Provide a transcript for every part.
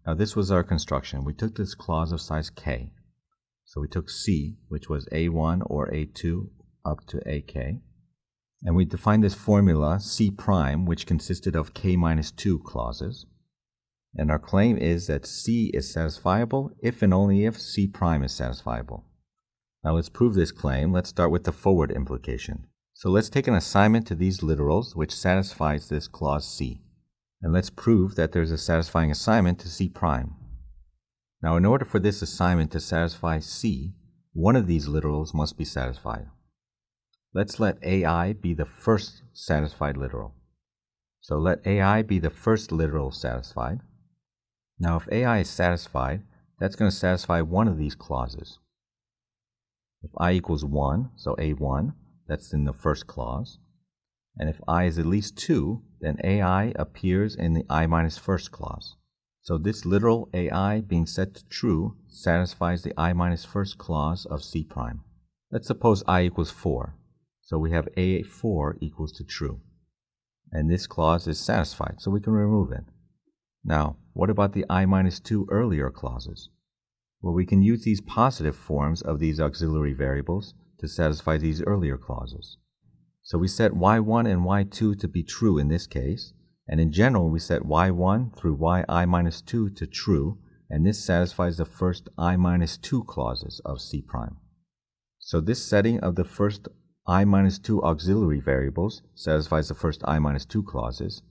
Now this was our construction. We took this clause of size k. So we took C, which was A1 or A2 up to AK. And we defined this formula C prime, which consisted of k minus 2 clauses. And our claim is that C is satisfiable if and only if C prime is satisfiable. Now let's prove this claim. Let's start with the forward implication. So let's take an assignment to these literals which satisfies this clause C. And let's prove that there's a satisfying assignment to C prime. Now in order for this assignment to satisfy C, one of these literals must be satisfied. Let's let AI be the first satisfied literal. So let AI be the first literal satisfied. Now if AI is satisfied, that's going to satisfy one of these clauses. If I equals 1, so A1, that's in the first clause. And if I is at least 2, then AI appears in the I minus first clause. So this literal AI being set to true satisfies the I minus first clause of C prime. Let's suppose I equals 4. So we have A4 equals to true. And this clause is satisfied, so we can remove it. Now, what about the I minus 2 earlier clauses? Well, we can use these positive forms of these auxiliary variables to satisfy these earlier clauses. So we set y1 and y2 to be true in this case, and in general we set y1 through yi minus 2 to true, and this satisfies the first I minus 2 clauses of C prime. So this setting of the first I minus 2 auxiliary variables satisfies the first I minus 2 clauses.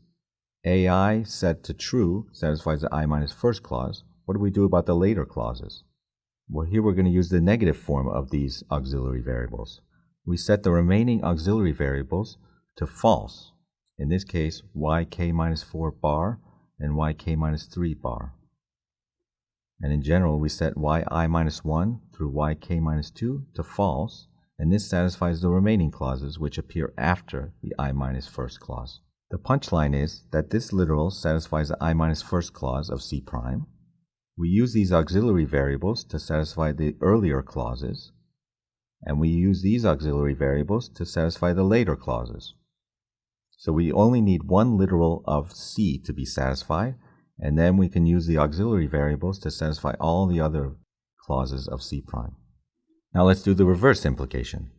AI set to true satisfies the I minus first clause. What do we do about the later clauses? Well, here we're going to use the negative form of these auxiliary variables. We set the remaining auxiliary variables to false. In this case, yk minus 4 bar and yk minus 3 bar. And in general, we set yi minus 1 through yk minus 2 to false, and this satisfies the remaining clauses which appear after the I minus first clause. The punchline is that this literal satisfies the I minus first clause of C prime. We use these auxiliary variables to satisfy the earlier clauses, and we use these auxiliary variables to satisfy the later clauses. So we only need one literal of C to be satisfied, and then we can use the auxiliary variables to satisfy all the other clauses of C prime. Now let's do the reverse implication.